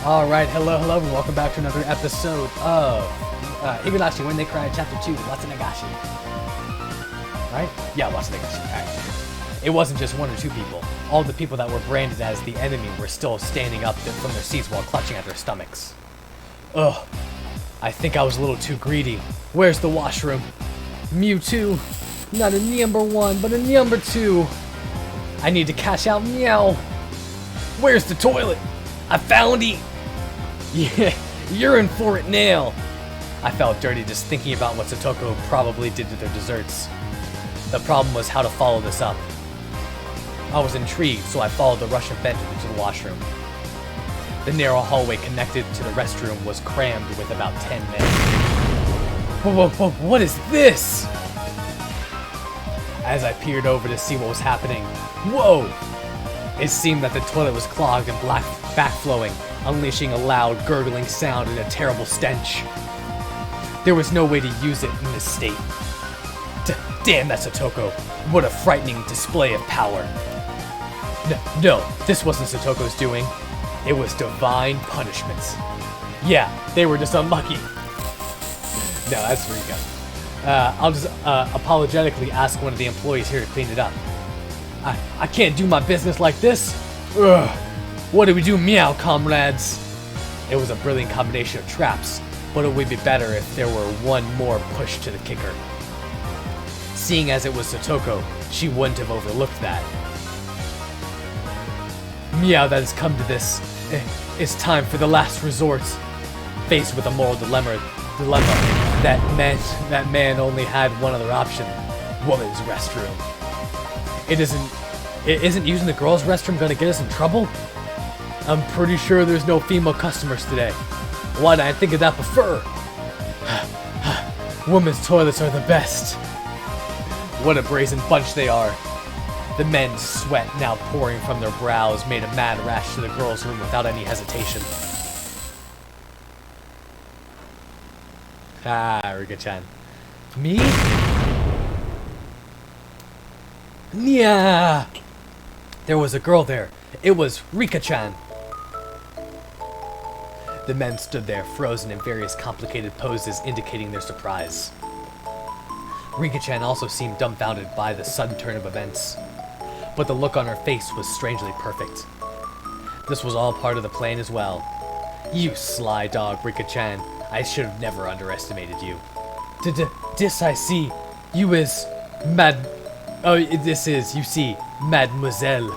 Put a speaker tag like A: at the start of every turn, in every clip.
A: Alright, hello, and welcome back to another episode of Higurashi When They Cry, Chapter 2, Watsunagashi. Right? Yeah, Watsunagashi. Alright. It wasn't just one or two people. All the people that were branded as the enemy were still standing up from their seats while clutching at their stomachs. Ugh. I think I was a little too greedy. Where's the washroom? Mewtwo. Not a number one, but a number two. I need to cash out Meow. Where's the toilet? I found it! Yeah, you're in for it now! I felt dirty just thinking about what Satoko probably did to their desserts. The problem was how to follow this up. I was intrigued, so I followed the Russian vent into the washroom. The narrow hallway connected to the restroom was crammed with about 10 men. What is this? As I peered over to see what was happening, whoa! It seemed that the toilet was clogged and backflowing, unleashing a loud, gurgling sound and a terrible stench. There was no way to use it in this state. Damn that Satoko! What a frightening display of power! No, this wasn't Satoko's doing. It was divine punishments. Yeah, they were just unlucky. No, that's Rika. I'll just apologetically ask one of the employees here to clean it up. I can't do my business like this. Ugh. What do we do, meow, comrades? It was a brilliant combination of traps, but it would be better if there were one more push to the kicker. Seeing as it was Satoko, she wouldn't have overlooked that. Meow, that has come to this. It's time for the last resort. Faced with a moral dilemma, that meant that man only had one other option: woman's restroom. Isn't using the girls' restroom gonna get us in trouble? I'm pretty sure there's no female customers today. Why did I think of that before? Women's toilets are the best. What a brazen bunch they are. The men's sweat now pouring from their brows made a mad rush to the girls' room without any hesitation. Rika-chan. Me? Yeah. There was a girl there. It was Rika-chan. The men stood there, frozen in various complicated poses indicating their surprise. Rika-chan also seemed dumbfounded by the sudden turn of events, but the look on her face was strangely perfect. This was all part of the plan as well. You sly dog, Rika-chan. I should have never underestimated you. This I see. You is mad... Oh, this is, you see, Mademoiselle.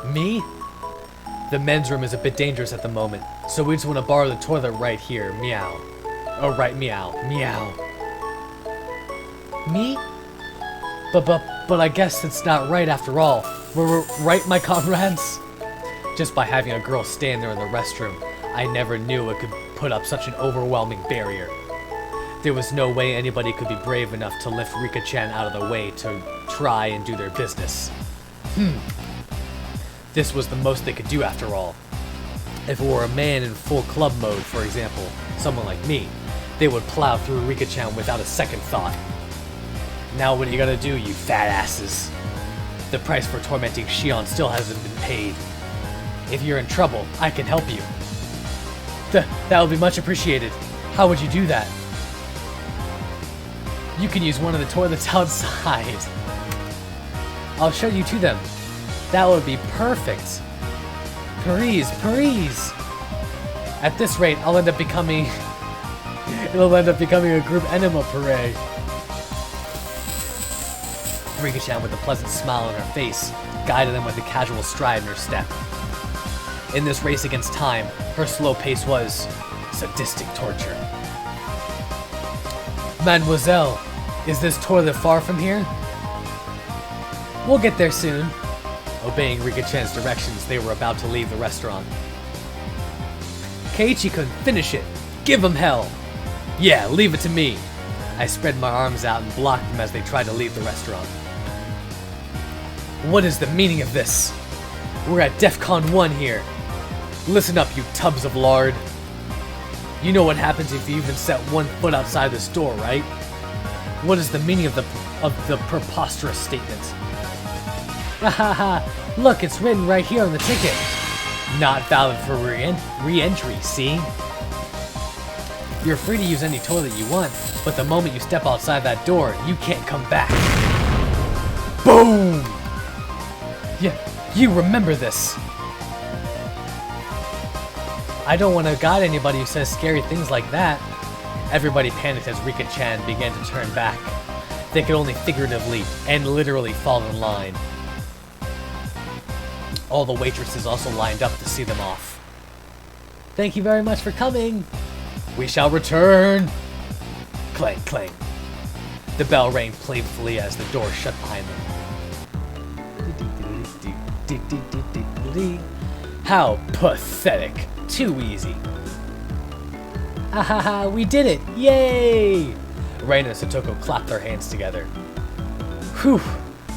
A: Me? The men's room is a bit dangerous at the moment, so we just want to borrow the toilet right here, meow. Oh, right, meow, meow. Me? But I guess it's not right after all. We're right, my comrades? Just by having a girl stand there in the restroom, I never knew it could put up such an overwhelming barrier. There was no way anybody could be brave enough to lift Rika-chan out of the way to try and do their business. This was the most they could do after all. If it were a man in full club mode, for example, someone like me, they would plow through Rika-chan without a second thought. Now what are you gonna do, you fat asses? The price for tormenting Shion still hasn't been paid. If you're in trouble, I can help you. That would be much appreciated. How would you do that? You can use one of the toilets outside. I'll show you to them. That would be perfect. Please. At this rate, I'll end up becoming... It'll end up becoming a group enema parade. Rika-chan, with a pleasant smile on her face, guided them with a casual stride in her step. In this race against time, her slow pace was sadistic torture. Mademoiselle, is this toilet far from here? We'll get there soon. Obeying Rika-chan's directions, they were about to leave the restaurant. Keiichi-kun, finish it! Give him hell! Yeah, leave it to me! I spread my arms out and blocked them as they tried to leave the restaurant. What is the meaning of this? We're at DEFCON 1 here. Listen up, you tubs of lard. You know what happens if you even set one foot outside this door, right? What is the meaning of the preposterous statement? Hahaha, look, it's written right here on the ticket. Not valid for re-entry, see? You're free to use any toilet you want, but the moment you step outside that door, you can't come back. Boom! Yeah, you remember this. I don't want to guide anybody who says scary things like that. Everybody panicked as Rika-chan began to turn back. They could only figuratively and literally fall in line. All the waitresses also lined up to see them off. Thank you very much for coming. We shall return. Clang, clang. The bell rang plaintively as the door shut behind them. How pathetic. Too easy. Ha ha ha, we did it! Yay! Rain and Satoko clapped their hands together. Whew,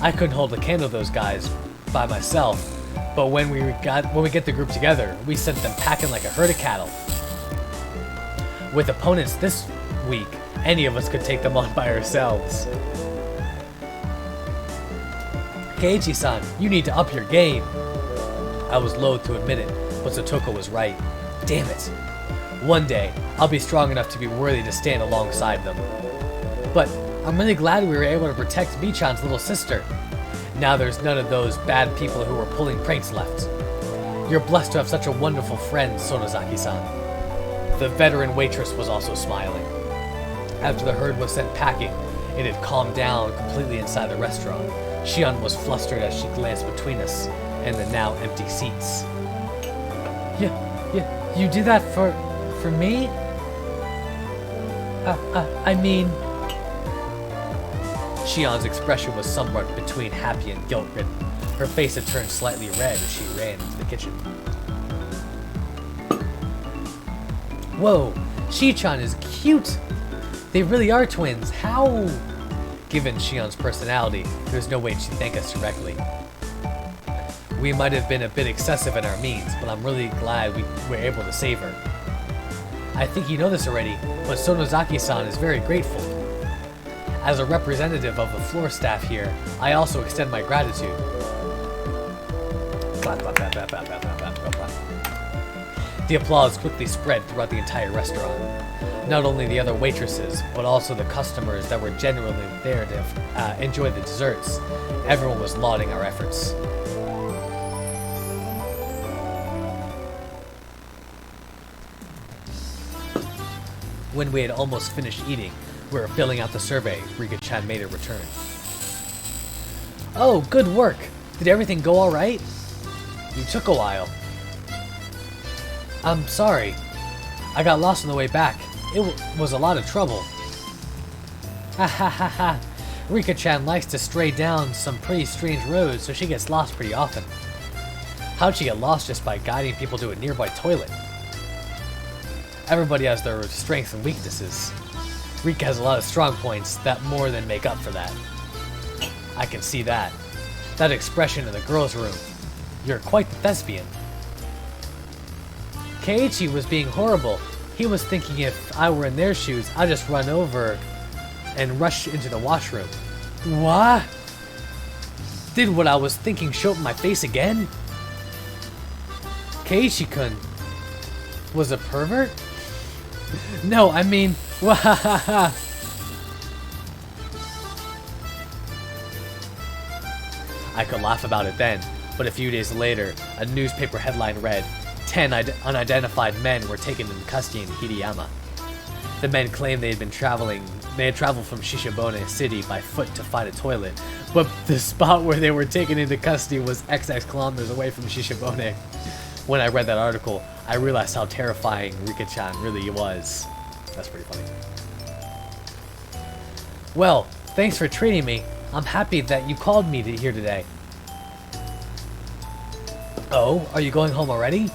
A: I couldn't hold a candle to those guys by myself, but when we get the group together, we sent them packing like a herd of cattle. With opponents this week, any of us could take them on by ourselves. Keiichi-san, you need to up your game. I was loath to admit it, but Satoko was right. Damn it. One day, I'll be strong enough to be worthy to stand alongside them. But I'm really glad we were able to protect Michan's little sister. Now there's none of those bad people who were pulling pranks left. You're blessed to have such a wonderful friend, Sonozaki-san. The veteran waitress was also smiling. After the herd was sent packing, it had calmed down completely inside the restaurant. Shion was flustered as she glanced between us and the now empty seats. You did that for me? I mean... Shion's expression was somewhat between happy and guilt-ridden. Her face had turned slightly red as she ran into the kitchen. Whoa, Shi-chan is cute! They really are twins, how? Given Shion's personality, there's no way she'd thank us directly. We might have been a bit excessive in our means, but I'm really glad we were able to save her. I think you know this already, but Sonozaki-san is very grateful. As a representative of the floor staff here, I also extend my gratitude. Clap, clap, clap, clap, clap, clap, clap, clap, clap. The applause quickly spread throughout the entire restaurant. Not only the other waitresses, but also the customers that were genuinely there to enjoy the desserts. Everyone was lauding our efforts. When we had almost finished eating, we were filling out the survey. Rika-chan made a return. Oh, good work! Did everything go alright? You took a while. I'm sorry. I got lost on the way back. It was a lot of trouble. Ha ha ha ha. Rika-chan likes to stray down some pretty strange roads, so she gets lost pretty often. How'd she get lost just by guiding people to a nearby toilet? Everybody has their strengths and weaknesses. Rika has a lot of strong points that more than make up for that. I can see that. That expression in the girls' room. You're quite the thespian. Keiichi was being horrible. He was thinking if I were in their shoes, I'd just run over and rush into the washroom. What? Did what I was thinking show up in my face again? Keiichi-kun was a pervert? No, I mean, wahahaha. I could laugh about it then, but a few days later, a newspaper headline read, 10 unidentified men were taken into custody in Hirayama. The men claimed they had traveled from Shishibone City by foot to find a toilet, but the spot where they were taken into custody was XX kilometers away from Shishibone. When I read that article, I realized how terrifying Rika-chan really was. That's pretty funny. Well, thanks for treating me. I'm happy that you called me here today. Oh, are you going home already?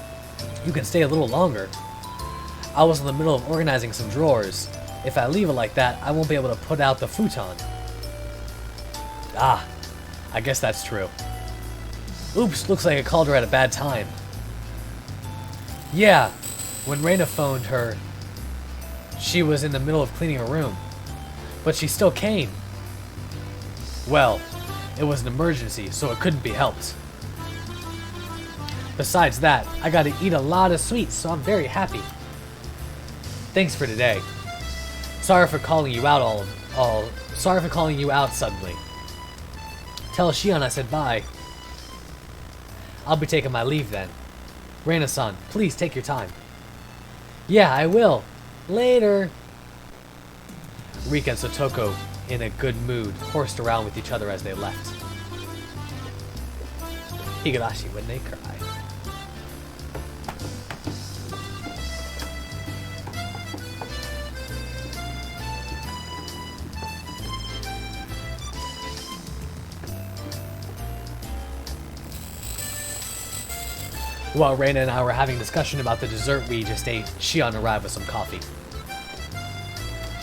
A: You can stay a little longer. I was in the middle of organizing some drawers. If I leave it like that, I won't be able to put out the futon. Ah, I guess that's true. Oops, looks like I called her at a bad time. Yeah, when Reina phoned her, she was in the middle of cleaning her room. But she still came. Well, it was an emergency, so it couldn't be helped. Besides that, I gotta eat a lot of sweets, so I'm very happy. Thanks for today. Sorry for calling you out sorry for calling you out suddenly. Tell Shion I said bye. I'll be taking my leave then. Reina-san, please take your time. Yeah, I will. Later. Rika and Sotoko, in a good mood, horsed around with each other as they left. Higurashi when they cry. While Reina and I were having a discussion about the dessert we just ate, Shion arrived with some coffee.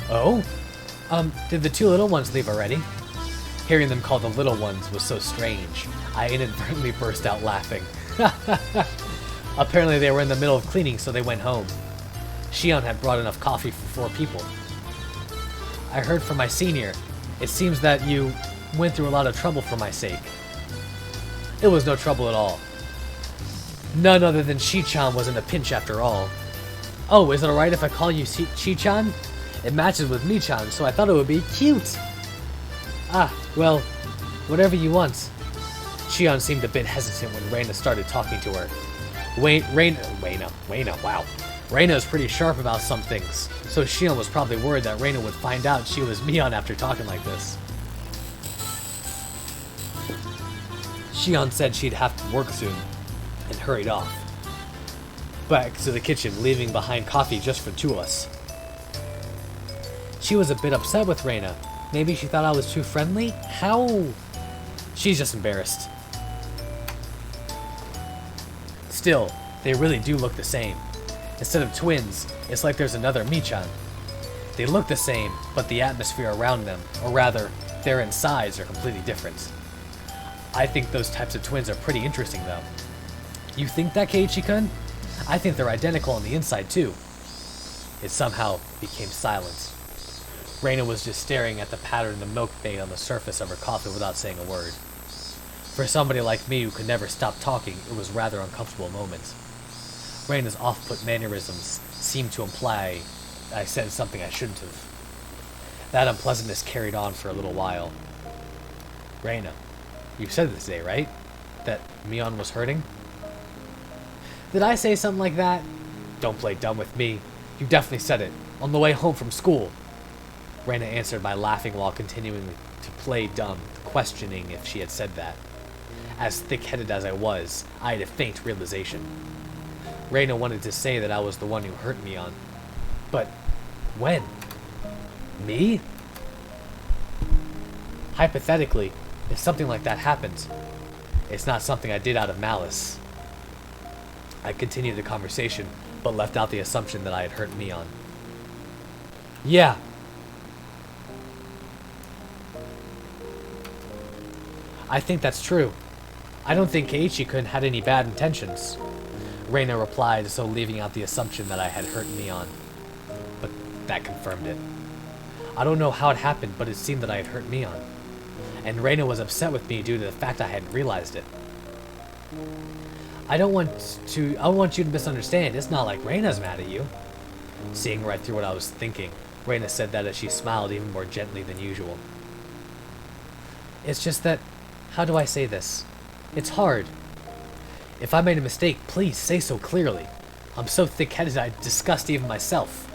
A: Oh? Did the two little ones leave already? Hearing them called the little ones was so strange. I inadvertently burst out laughing. Apparently they were in the middle of cleaning, so they went home. Shion had brought enough coffee for 4 people. I heard from my senior. It seems that you went through a lot of trouble for my sake. It was no trouble at all. None other than Shi-chan was in a pinch after all. Oh, is it alright if I call you Shi-chan? It matches with Mi-chan, so I thought it would be cute. Ah, well, whatever you want. Shion seemed a bit hesitant when Reina started talking to her. Wow. Reina is pretty sharp about some things, so Shion was probably worried that Reina would find out she was Mion after talking like this. Shion said she'd have to work soon, and hurried off. Back to the kitchen, leaving behind coffee just for 2 of us. She was a bit upset with Reina. Maybe she thought I was too friendly? How? She's just embarrassed. Still, they really do look the same. Instead of twins, it's like there's another Mi-chan. They look the same, but the atmosphere around them, or rather, their insides are completely different. I think those types of twins are pretty interesting though. You think that, Keiichi-kun? I think they're identical on the inside too. It somehow became silent. Reina was just staring at the pattern the milk made on the surface of her coffee without saying a word. For somebody like me who could never stop talking, it was a rather uncomfortable moment. Reina's off-put mannerisms seemed to imply I said something I shouldn't have. That unpleasantness carried on for a little while. Reina, you said this today, right? That Mion was hurting? Did I say something like that? Don't play dumb with me. You definitely said it. On the way home from school. Reina answered by laughing while continuing to play dumb, questioning if she had said that. As thick-headed as I was, I had a faint realization. Reina wanted to say that I was the one who hurt Mion. But when? Me? Hypothetically, if something like that happened, it's not something I did out of malice. I continued the conversation, but left out the assumption that I had hurt Mion. Yeah. I think that's true. I don't think Keiichi-kun had any bad intentions. Reina replied, so leaving out the assumption that I had hurt Mion. But that confirmed it. I don't know how it happened, but it seemed that I had hurt Mion. And Reina was upset with me due to the fact I hadn't realized it. I want you to misunderstand. It's not like Reina's mad at you. Seeing right through what I was thinking, Reina said that as she smiled even more gently than usual. It's just that, how do I say this? It's hard. If I made a mistake, please say so clearly. I'm so thick-headed I disgust even myself.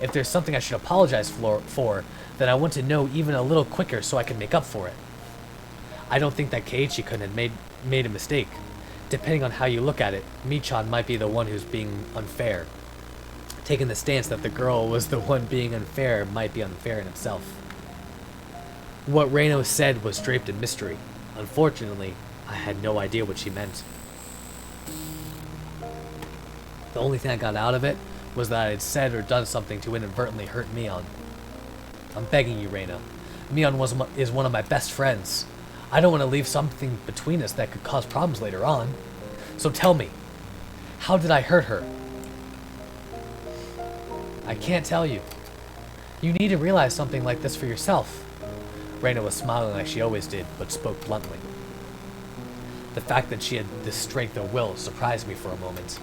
A: If there's something I should apologize for, then I want to know even a little quicker so I can make up for it. I don't think that Keiichi-kun had made a mistake. Depending on how you look at it, Mi-chan might be the one who's being unfair. Taking the stance that the girl was the one being unfair might be unfair in itself. What Reina said was draped in mystery. Unfortunately, I had no idea what she meant. The only thing I got out of it was that I had said or done something to inadvertently hurt Mion. I'm begging you, Reina. Mion is one of my best friends. I don't want to leave something between us that could cause problems later on. So tell me, how did I hurt her? I can't tell you. You need to realize something like this for yourself. Reina was smiling like she always did, but spoke bluntly. The fact that she had this strength of will surprised me for a moment.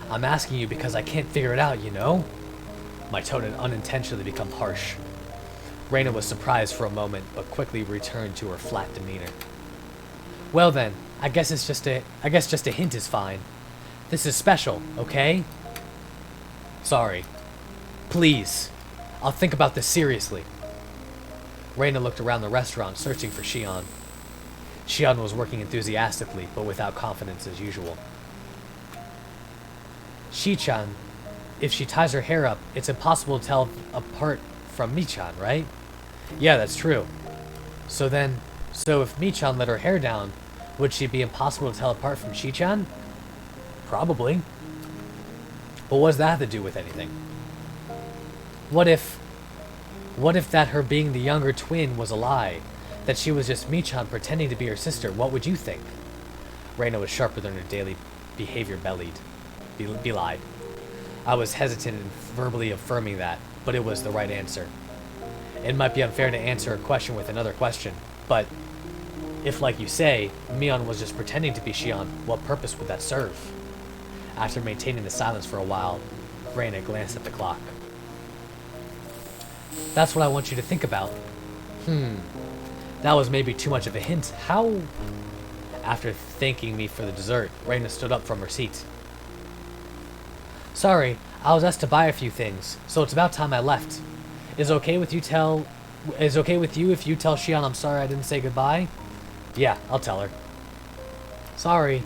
A: I'm asking you because I can't figure it out, you know? My tone had unintentionally become harsh. Reina was surprised for a moment, but quickly returned to her flat demeanor. Well then, I guess just a hint is fine. This is special, okay? Sorry. Please. I'll think about this seriously. Reina looked around the restaurant, searching for Shion. Shion was working enthusiastically, but without confidence as usual. Shi-chan, if she ties her hair up, it's impossible to tell apart from Mi-chan, right? Yeah, that's true. So if Mi-chan let her hair down, would she be impossible to tell apart from Shi-chan? Probably. But what does that have to do with anything? What if that her being the younger twin was a lie? That she was just Mi-chan pretending to be her sister? What would you think? Reina was sharper than her daily behavior belied. I was hesitant in verbally affirming that, but it was the right answer. It might be unfair to answer a question with another question, but if, like you say, Mion was just pretending to be Shion, what purpose would that serve? After maintaining the silence for a while, Reina glanced at the clock. That's what I want you to think about. That was maybe too much of a hint. How? After thanking me for the dessert, Reina stood up from her seat. Sorry, I was asked to buy a few things, so it's about time I left. Is it okay with you if you tell Shion I'm sorry I didn't say goodbye? Yeah, I'll tell her. Sorry.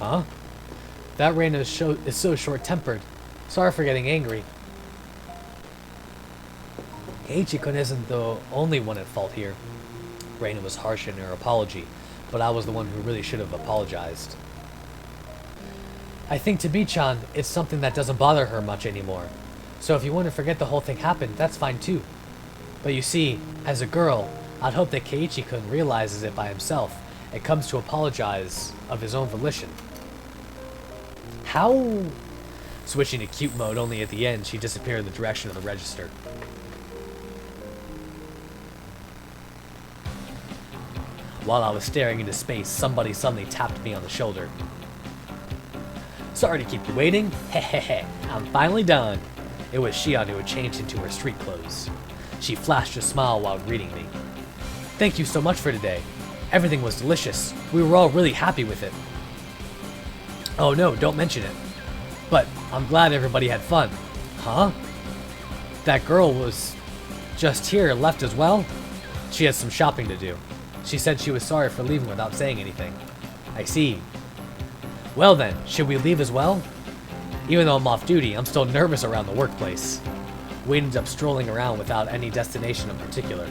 A: Huh? That Reina is so short-tempered. Sorry for getting angry. Keiichi-kun isn't the only one at fault here. Reina was harsh in her apology, but I was the one who really should have apologized. I think to Mi-chan, it's something that doesn't bother her much anymore. So if you want to forget the whole thing happened, that's fine too. But you see, as a girl, I'd hope that Keiichi-kun realizes it by himself and comes to apologize of his own volition. How? Switching to cute mode, only at the end, she disappeared in the direction of the register. While I was staring into space, somebody suddenly tapped me on the shoulder. Sorry to keep you waiting. Hehehe, I'm finally done. It was Shion who had changed into her street clothes. She flashed a smile while greeting me. Thank you so much for today. Everything was delicious. We were all really happy with it. Oh no, don't mention it. But I'm glad everybody had fun. Huh? That girl was just here, left as well? She had some shopping to do. She said she was sorry for leaving without saying anything. I see. Well then, should we leave as well? Even though I'm off duty, I'm still nervous around the workplace. We ended up strolling around without any destination in particular.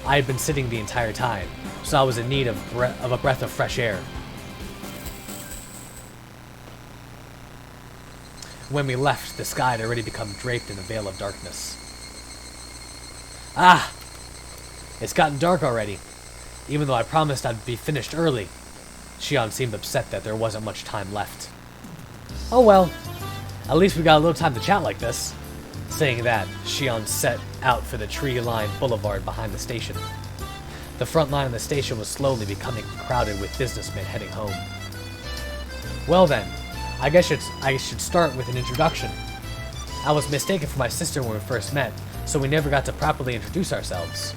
A: I had been sitting the entire time, so I was in need of a breath of fresh air. When we left, the sky had already become draped in a veil of darkness. Ah! It's gotten dark already, even though I promised I'd be finished early. Shion seemed upset that there wasn't much time left. Oh well, at least we got a little time to chat like this. Saying that, Shion set out for the tree-lined boulevard behind the station. The front line of the station was slowly becoming crowded with businessmen heading home. Well then, I guess I should start with an introduction. I was mistaken for my sister when we first met, so we never got to properly introduce ourselves.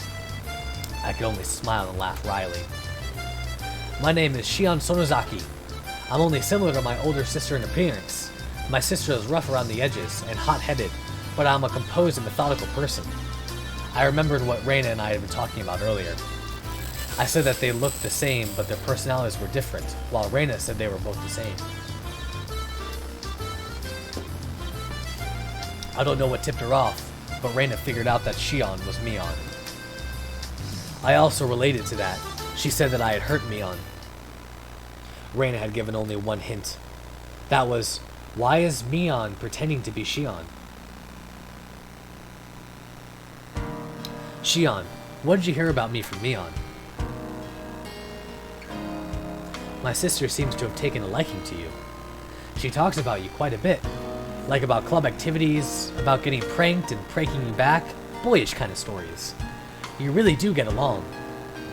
A: I could only smile and laugh wryly. My name is Shion Sonozaki. I'm only similar to my older sister in appearance. My sister is rough around the edges and hot-headed, but I'm a composed and methodical person. I remembered what Reina and I had been talking about earlier. I said that they looked the same, but their personalities were different, while Reina said they were both the same. I don't know what tipped her off, but Reina figured out that Shion was Mion. I also related to that. She said that I had hurt Mion. Reina had given only one hint. That was, why is Mion pretending to be Shion? Shion, what did you hear about me from Mion? My sister seems to have taken a liking to you. She talks about you quite a bit. Like about club activities, about getting pranked and pranking you back. Boyish kind of stories. You really do get along.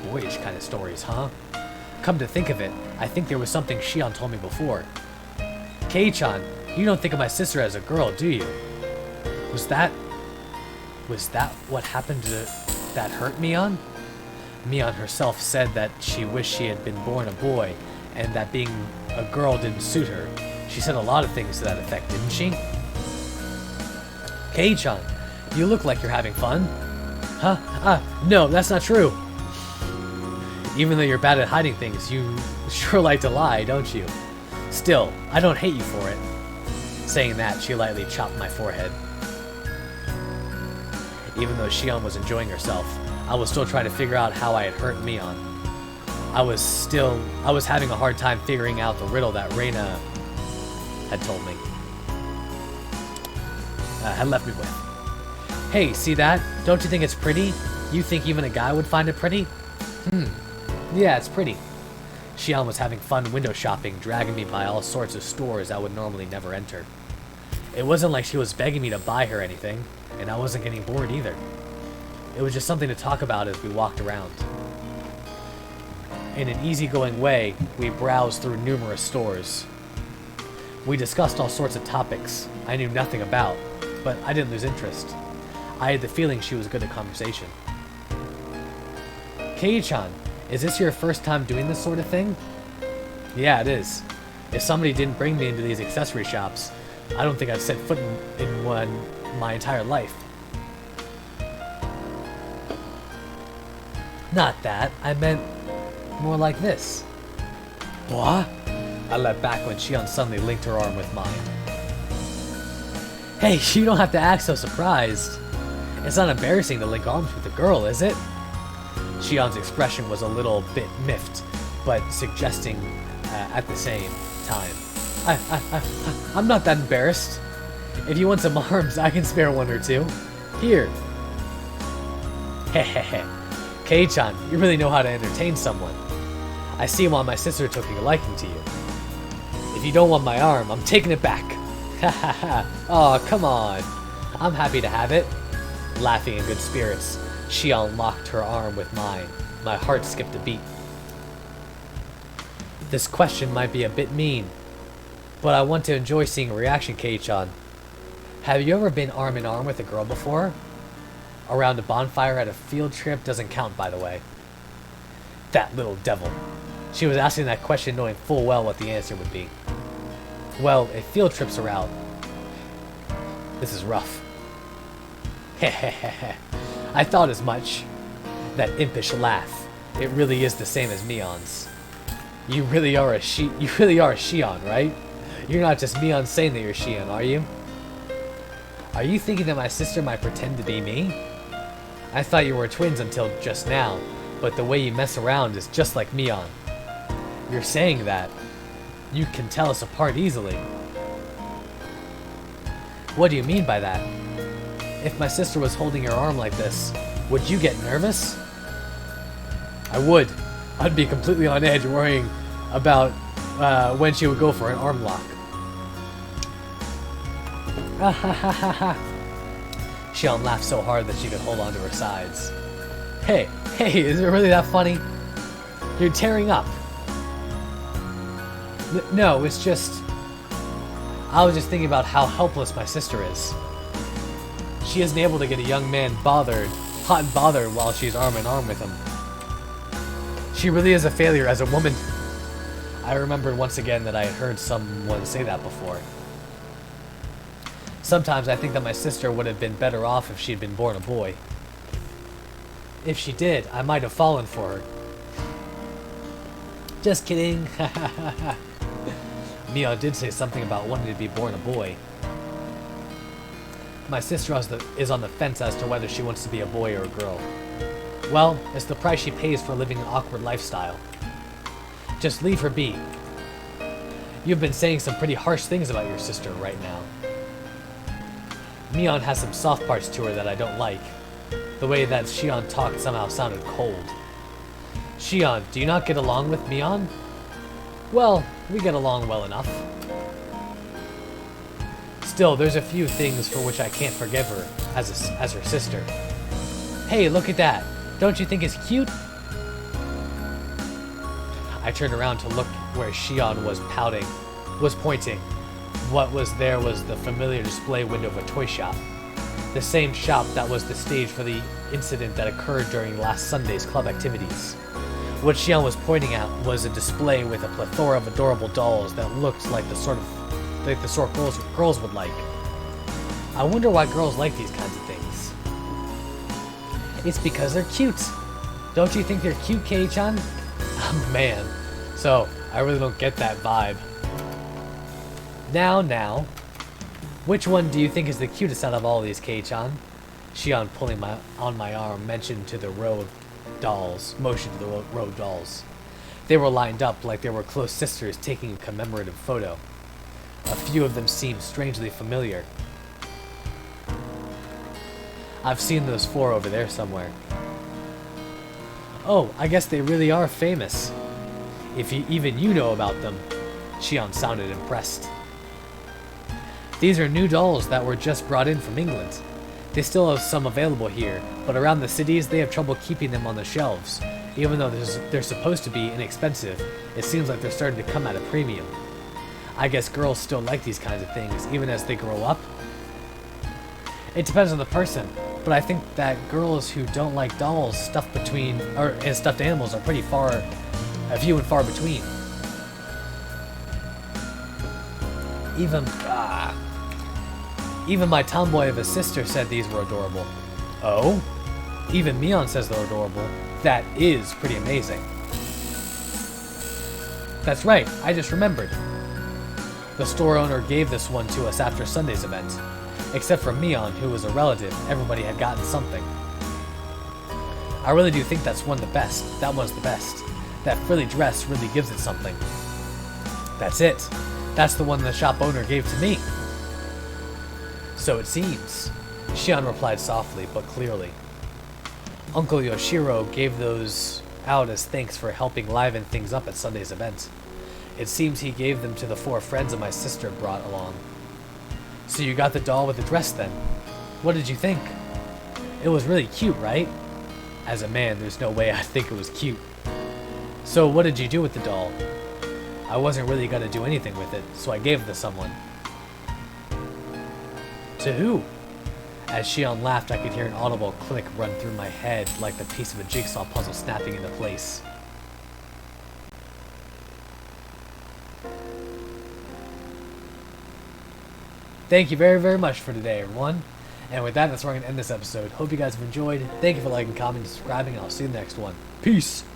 A: Boyish kind of stories, huh? come to think of it, I think there was something Shion told me before. Kei-chan, you don't think of my sister as a girl, do you? Was that what happened that hurt Mion? Mion herself said that she wished she had been born a boy, and that being a girl didn't suit her. She said a lot of things to that effect, didn't she? Kei-chan, you look like you're having fun. Huh? No, that's not true. Even though you're bad at hiding things, you sure like to lie, don't you? Still, I don't hate you for it. Saying that, she lightly chopped my forehead. Even though Shion was enjoying herself, I was still trying to figure out how I had hurt Mion. I was having a hard time figuring out the riddle that Reina had told me. Had left me with. Hey, see that? Don't you think it's pretty? You think even a guy would find it pretty? Yeah, it's pretty. Shion was having fun window shopping, dragging me by all sorts of stores I would normally never enter. It wasn't like she was begging me to buy her anything, and I wasn't getting bored either. It was just something to talk about as we walked around. In an easygoing way, we browsed through numerous stores. We discussed all sorts of topics I knew nothing about, but I didn't lose interest. I had the feeling she was good at conversation. Kei-chan, is this your first time doing this sort of thing? Yeah, it is. If somebody didn't bring me into these accessory shops, I don't think I've set foot in one my entire life. Not that. I meant more like this. What? I leapt back when Shion suddenly linked her arm with mine. Hey, you don't have to act so surprised. It's not embarrassing to link arms with a girl, is it? Shion's expression was a little bit miffed, but suggesting at the same time. I'm not that embarrassed. If you want some arms, I can spare one or two. Here. Hehehe. Kei-chan, you really know how to entertain someone. I see why my sister took a liking to you. If you don't want my arm, I'm taking it back. Hahaha. Oh, come on. I'm happy to have it. Laughing in good spirits, Shion locked her arm with mine. My heart skipped a beat. This question might be a bit mean, but I want to enjoy seeing a reaction, Kei-chan. Have you ever been arm in arm with a girl before? Around a bonfire at a field trip doesn't count, by the way. That little devil. She was asking that question knowing full well what the answer would be. Well, if field trips are out, this is rough. Hehehehe. I thought as much. That impish laugh. It really is the same as Mion's. You really are a Shion, right? You're not just Mion saying that you're Shion, are you? Are you thinking that my sister might pretend to be me? I thought you were twins until just now, but the way you mess around is just like Mion. You're saying that. You can tell us apart easily. What do you mean by that? If my sister was holding your arm like this, would you get nervous? I would. I'd be completely on edge worrying about when she would go for an arm lock. Ha ha ha ha ha. Shion laughed so hard that she could hold on to her sides. Hey, is it really that funny? You're tearing up. No, it's just... I was just thinking about how helpless my sister is. She isn't able to get a young man hot and bothered while she's arm in arm with him. She really is a failure as a woman. I remembered once again that I had heard someone say that before. Sometimes I think that my sister would have been better off if she had been born a boy. If she did, I might have fallen for her. Just kidding. Mion did say something about wanting to be born a boy. My sister is on the fence as to whether she wants to be a boy or a girl. Well, it's the price she pays for living an awkward lifestyle. Just leave her be. You've been saying some pretty harsh things about your sister right now. Mion has some soft parts to her that I don't like. The way that Shion talked somehow sounded cold. Shion, do you not get along with Mion? Well, we get along well enough. Still, there's a few things for which I can't forgive her as her sister. Hey, look at that. Don't you think it's cute? I turned around to look where Xion was pointing. What was there was the familiar display window of a toy shop. The same shop that was the stage for the incident that occurred during last Sunday's club activities. What Xion was pointing at was a display with a plethora of adorable dolls that looked like the sort girls would like. I wonder why girls like these kinds of things. It's because they're cute. Don't you think they're cute, Kei-chan? Oh, man. So, I really don't get that vibe. Now. Which one do you think is the cutest out of all these, Kei-chan? Xion, pulling on my arm, motioned to the row of dolls. They were lined up like they were close sisters taking a commemorative photo. A few of them seemed strangely familiar. I've seen those 4 over there somewhere. Oh, I guess they really are famous. If even you know about them. Xion sounded impressed. These are new dolls that were just brought in from England. They still have some available here, but around the cities they have trouble keeping them on the shelves. Even though they're supposed to be inexpensive, it seems like they're starting to come at a premium. I guess girls still like these kinds of things, even as they grow up. It depends on the person, but I think that girls who don't like dolls and stuffed animals are pretty few and far between. Even my tomboy of a sister said these were adorable. Oh? Even Mion says they're adorable. That is pretty amazing. That's right, I just remembered. The store owner gave this one to us after Sunday's event. Except for Mion, who was a relative, everybody had gotten something. I really do think that's one the best. That one's the best. That frilly dress really gives it something. That's it. That's the one the shop owner gave to me. So it seems. Xion replied softly, but clearly. Uncle Yoshiro gave those out as thanks for helping liven things up at Sunday's event. It seems he gave them to the 4 friends that my sister brought along. So you got the doll with the dress then? What did you think? It was really cute, right? As a man, there's no way I'd think it was cute. So what did you do with the doll? I wasn't really gonna do anything with it, so I gave it to someone. To who? As Xion laughed, I could hear an audible click run through my head like the piece of a jigsaw puzzle snapping into place. Thank you very, very much for today, everyone. And with that, that's where I'm going to end this episode. Hope you guys have enjoyed. Thank you for liking, commenting, subscribing, and I'll see you in the next one. Peace!